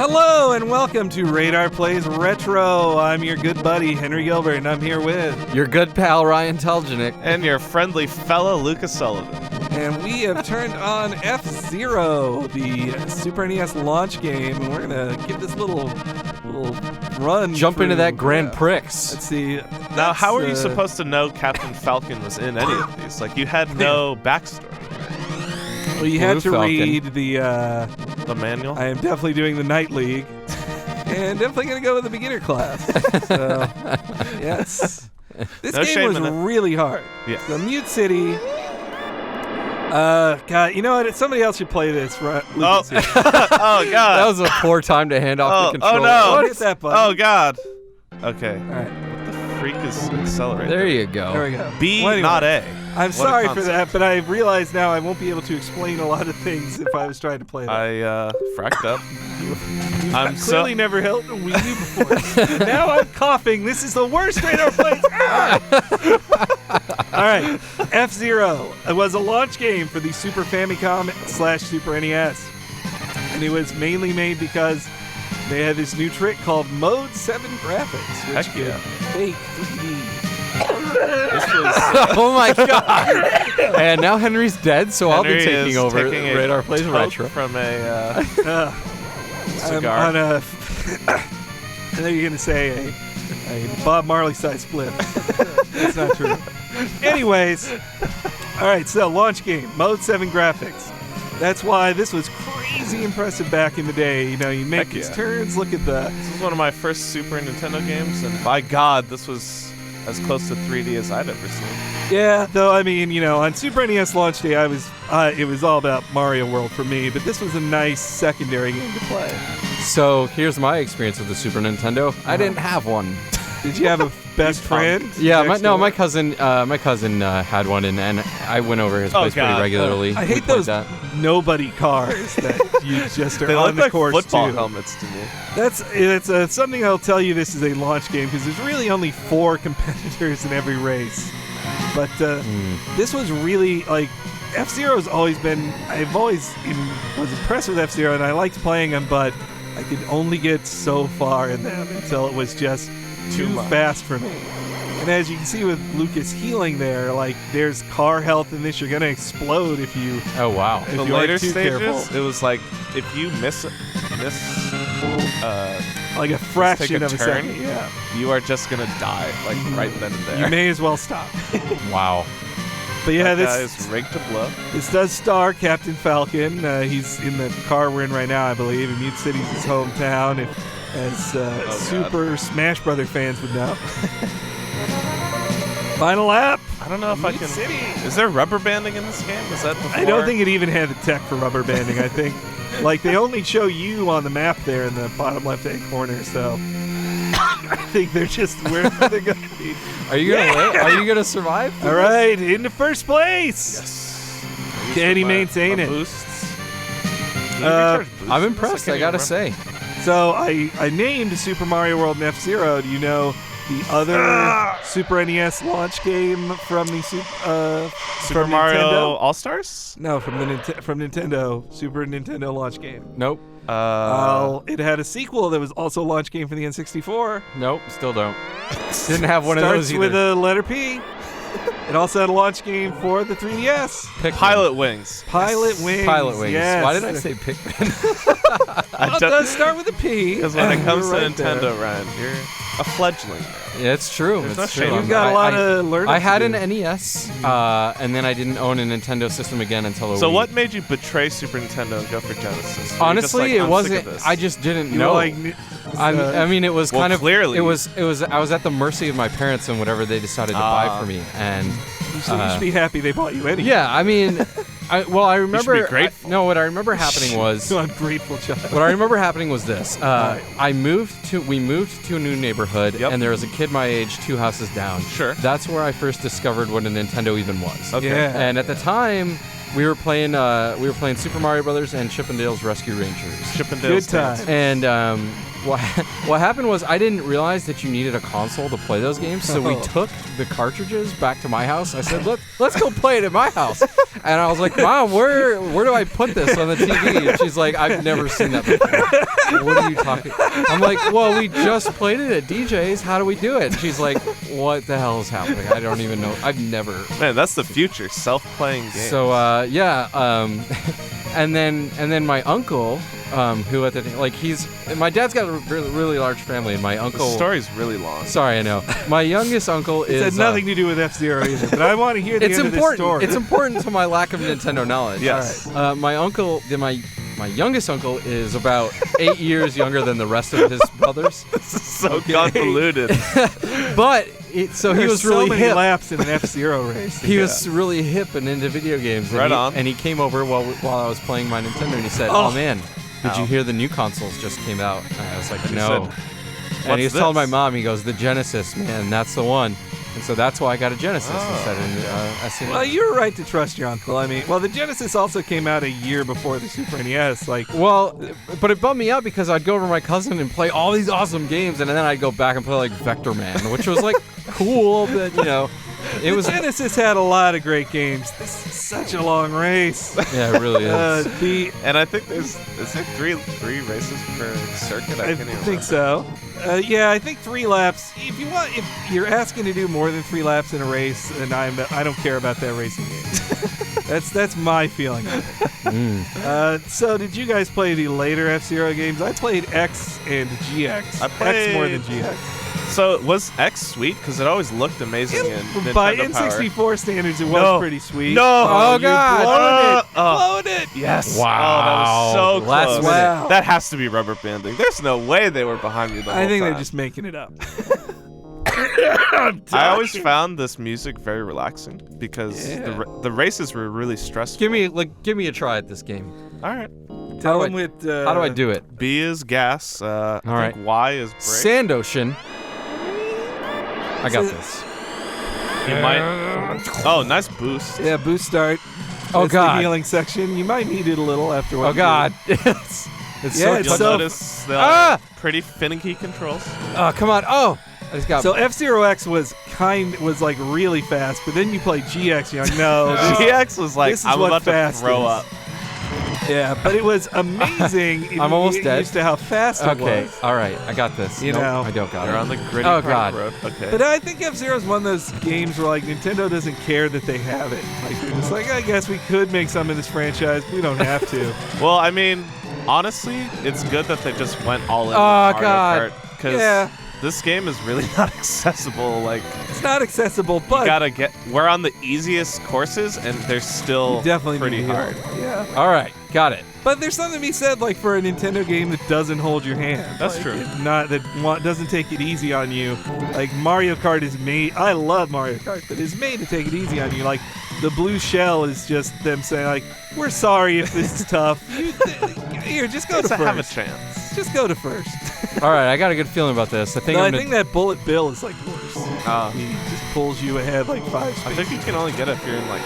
Hello and welcome to RadarPlays Retro. I'm your good buddy, Henry Gilbert, and I'm here with... your good pal, Ryan Teljanik. And your friendly fellow, Lucas Sullivan. And we have turned on F-Zero, the Super NES launch game, and we're going to give this little run. Jump into that Grand Prix. Prix. Let's see. Now, how are you supposed to know Captain Falcon was in any of these? Like, you had no backstory. Well, you had to Falcon. read the manual? I am definitely doing the Night League, and definitely going to go with the beginner class. So, yes. This No game shame was in it. really hard. Yeah. The Mute City. God, you know what? Somebody else should play this. Right? Oh. Oh, God. That was a poor time to hand off the controller. Oh, no. Hit that button. Oh, God. Okay. All right. What the freak is accelerating? There you go. There we go. B, Well, anyway, not A. I'm What a sorry for concept. that, but I realize now I won't be able to explain a lot of things if I was trying to play that. I fracked up. You've I'm clearly never held a Wii U before. Now I'm coughing. This is the worst Radar Plays. All right, F-Zero. It was a launch game for the Super Famicom/Super NES, and it was mainly made because they had this new trick called Mode 7 graphics, which Heck could yeah. fake 3D. This was... Oh my God! And now Henry's dead, so I'll be Henry taking is over taking a Radar Plays toke Retro. from a I'm cigar. on a. I thought you were gonna say a Bob Marley size split. That's not true. Anyways, all right. So launch game, Mode 7 graphics. That's why this was crazy impressive back in the day. You know, you make Heck these yeah. turns. Look at the. This was one of my first Super Nintendo games, and by God, this was as close to 3D as I'd ever seen. Yeah, though I mean, you know, on Super NES launch day, it was all about Mario World for me. But this was a nice secondary game to play. So here's my experience with the Super Nintendo. I didn't have one. Did you have a best friend? Yeah, next door? my cousin had one, and I went over his place pretty God. regularly. I We hate played those that. nobody cars that you just are They on look the like course football to. helmets to me. It's something I'll tell you. This is a launch game because there's really only 4 competitors in every race. But this was really like F-Zero's always been. Was impressed with F-Zero and I liked playing them, but I could only get so far in them until it was just too much. fast for me. And as you can see with Lucas healing there, like there's car health in this. You're gonna explode if you. Oh wow! If The you aren't later too stages, careful. it was like if you miss Like a fraction take a of a turn. second. Yeah. you are just gonna die, like right then and there. You may as well stop. Wow. But yeah, That guy this is rigged to blow. this does star Captain Falcon. He's in the car we're in right now, I believe. And Mute City's his hometown, as God. Super Smash Brother fans would know. Final lap. I don't know if I Mute can. City. Is there rubber banding in this game? Is that before? I don't think it even had the tech for rubber banding. I think, like they only show you on the map there in the bottom left-hand corner. So I think they're just where they're going to be. Are you gonna live? Are you gonna survive? All right, into first place. Yes. Can he My maintain it? Boosts. Can you Uh, recharge boosts I'm in this? impressed. can't I gotta even say. So I named Super Mario World and F-Zero. Do you know the other Super NES launch game from the Super from Mario Nintendo? All Stars? No, from the from Nintendo, Super Nintendo launch game. Nope. It had a sequel that was also a launch game for the N64. Nope. Still don't. Didn't have one of those Starts with either. a letter P. It also had a launch game for the 3DS. Pikmin. Pilot Wings. Pilot Wings. Pilot Wings. Yes. Why did I say Pikmin? Well, it does start with a P. Because when it comes You're to right there. Nintendo, Ryan, you're a fledgling. Yeah, it's true. There's It's no true. shame. You've got a lot of learning I to had do. an NES, and then I didn't own a Nintendo system again until a So Wii. what made you betray Super Nintendo and go for Genesis? Were you just Honestly, like, it "I'm wasn't. sick of this"? I just didn't You know. were like, I mean, it was Well, kind of clearly. It was. I was at the mercy of my parents and whatever they decided to buy for me. And you should be happy they bought you anyway. yeah, I mean, I remember. grateful. No, what I remember happening was. So ungrateful child. What I remember happening was this. Right. We moved to a new neighborhood, Yep. and there was a kid my age 2 houses down. Sure. That's where I first discovered what a Nintendo even was. Okay. Yeah. And at the time, we were playing Super Mario Brothers and Chippendales Rescue Rangers. Chippendales Good dance. time. And what happened was I didn't realize that you needed a console to play those games, so we took the cartridges back to my house. I said, let's go play it at my house. And I was like, Mom, where do I put this on the TV? And she's like, I've never seen that before. What are you talking? I'm like, well, we just played it at DJ's. How do we do it? And she's like, what the hell is happening? I don't even know. I've never. Man, that's the future. Self-playing games. So and then my uncle, who at the my dad's got a really large family, and my uncle. The story's really long. Sorry, I know. My youngest uncle it had nothing to do with F-Zero either, but I want to hear the end of this story. It's important to my lack of Nintendo knowledge. Yes. Right. My uncle, my youngest uncle, is about 8 years younger than the rest of his brothers. This is so convoluted. But so he was really many hip. laps in an F-Zero race. He was really hip and into video games. Right on. And he came over while I was playing my Nintendo, and he said, "Oh man, did you hear the new consoles just came out?" And I was like, "No." And he was telling my mom, he goes, "The Genesis, man, that's the one." And so that's why I got a Genesis instead of SNES. Well, you were right to trust your uncle. I mean, the Genesis also came out a year before the Super NES. But it bummed me out because I'd go over to my cousin and play all these awesome games, and then I'd go back and play like Vector Man, which was like cool, but the Genesis had a lot of great games. This is such a long race. Yeah, it really is. And I think is there three races per circuit? I think so. I think 3 laps. If you're asking to do more than 3 laps in a race, then I don't care about that racing game. That's my feeling of it. So did you guys play the later F-Zero games? I played X and GX. I played X more than GX. So was X sweet? Because it always looked amazing in Nintendo by Power. N64 standards, it was pretty sweet. No! Oh, God! Blowing it! Yes! Wow! Oh, that was so close. Wow. That has to be rubber banding. There's no way they were behind me the whole time. I think they're just making it up. I always found this music very relaxing because the races were really stressful. Give me a try at this game. All right. Tell them how do I do it? B is gas. I right. think Y is brake. Sand Ocean. I got this. You might. Oh, nice boost. Yeah, boost start. Oh, That's God. the healing section. You might need it a little after one. Oh, God. it's so You'll notice the pretty finicky controls. Oh, come on. Oh, I just got. So F-Zero X was like really fast, but then you play GX. You're like, no, GX was like, this is I'm what about to fast throw is. up. Yeah, but it was amazing. I'm almost dead. Used to how fast it Okay, was. all right, I got this. You know. I don't got You're it. on the gritty Oh, part God. of the road. Okay. But I think F-Zero is one of those games where like Nintendo doesn't care that they have it. Like they're just like, I guess we could make some of this franchise. We don't have to. Well, I mean, honestly, it's good that they just went all in with Oh, Mario God. Kart, because this game is really not accessible. Like, it's not accessible, but we're on the easiest courses, and they're still definitely pretty hard. Yeah. All right, got it. But there's something to be said, like for a Nintendo game that doesn't hold your hand. That's like, true. Doesn't take it easy on you. Like Mario Kart is made. I love Mario Kart, but it's made to take it easy on you. Like the blue shell is just them saying, like, we're sorry if this is tough. Here, just go to first. Have a chance. Just go to first. All right, I got a good feeling about this. I think I think that Bullet Bill is like worse. He just pulls you ahead like 5 speeds. I think you can only get it if you're in like.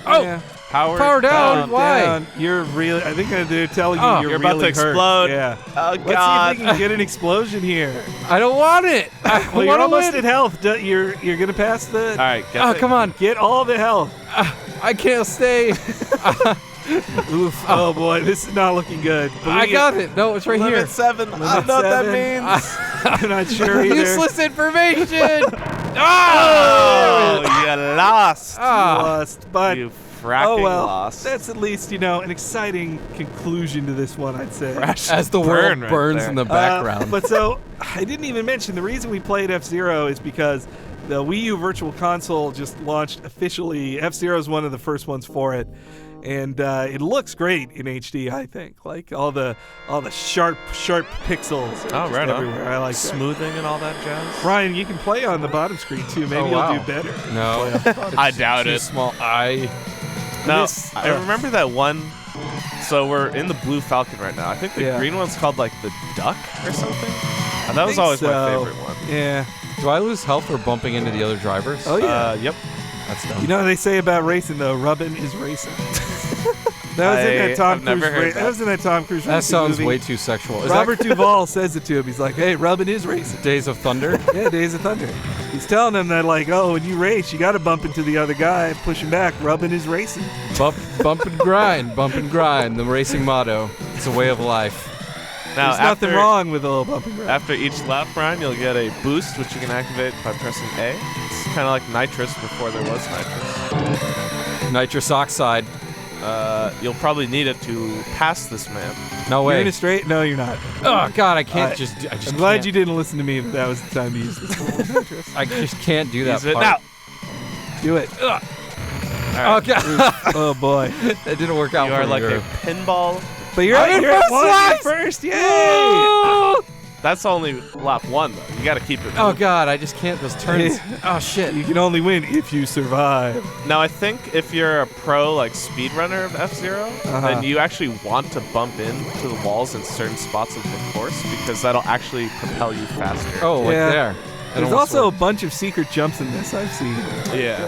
Yeah. Power down. Why? Down. You're really. I think they're telling you you're really about to hurt. explode. Yeah. Oh, Let's God. see if we can get an explosion here. I don't want it. Well, you're almost at health. You're gonna pass the. All right. Come on. Get all the health. I can't stay. Oof. Oh boy, this is not looking good. I got it. No, it's right Limit here. 7. I don't know what that means. I'm not sure either. Useless information. Oh, you lost. Lost, but You fracking lost. That's at least an exciting conclusion to this one, I'd say. As the world burns in the background. But so I didn't even mention the reason we played F-Zero is because the Wii U Virtual Console just launched officially. F-Zero is one of the first ones for it. And it looks great in HD, I think. Like all the sharp pixels are right everywhere. I like smoothing and all that jazz. Ryan, you can play on the bottom screen too. Maybe you'll do better. No, I doubt too it. Small. No, I remember that one. So we're in the blue Falcon right now. I think the green one's called like the Duck or something. And that was always my favorite one. Yeah. Do I lose health for bumping into the other drivers? Oh yeah. Yep. That's dumb. You know what they say about racing though? Rubbing is racing. That was in that Tom I've never Cruise. heard That was in that Tom Cruise. That racing sounds movie. way too sexual. Is Robert Duvall says it to him. He's like, "Hey, rubbing is racing." that Days of Thunder? Yeah, Days of Thunder. He's telling him that, like, oh, when you race, you got to bump into the other guy, push him back. Rubbing is racing. Bump and grind, the racing motto. It's a way of life. Now, There's nothing wrong with a little bump and grind. After each lap, Brian, you'll get a boost, which you can activate by pressing A. It's kind of like nitrous before there was nitrous. Nitrous oxide. You'll probably need it to pass this man. No You're way. in a straight? No, you're not. Oh God, I can't I just. I just I'm glad can't. you didn't listen to me. That was the time to use this. Nitrous. I just can't do that. Use it part. now. Do it. Oh God. Oh boy. It didn't work out. You for are me, like Drew. a pinball. But you're I'm in you're at first one. place! You're first. Yay! Oh! That's only lap 1, though. You got to keep it. Oh God, I just can't. Those turns. Oh shit. You can only win if you survive. Now, I think if you're a pro, like, speedrunner of F-Zero, then you actually want to bump into the walls in certain spots of the course because that'll actually propel you faster. Oh, like Yeah. there. That There's almost also worked. a bunch of secret jumps in this I've seen. Yeah.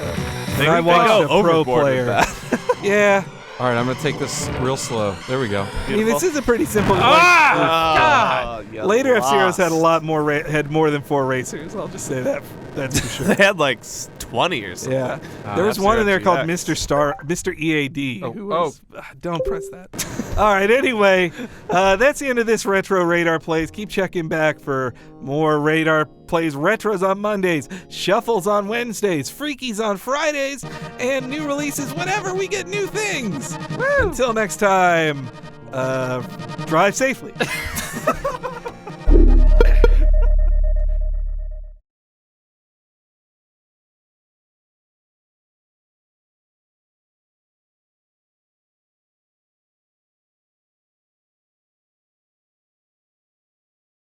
When I watched go a pro overboard with player. that. Yeah. All right, I'm gonna take this real slow. There we go. I mean, this is a pretty simple. God! Later F-Zeros had a lot more. Had more than 4 racers. I'll just say that. That's for sure. They had like 20 or something. Yeah, there was one in there F-Zero called GX. Mr. EAD. Oh, who was, don't press that. All right. Anyway, that's the end of this retro Radar Plays. Keep checking back for more Radar Plays retros on Mondays, shuffles on Wednesdays, freakies on Fridays, and new releases whenever we get new things. Until next time, drive safely.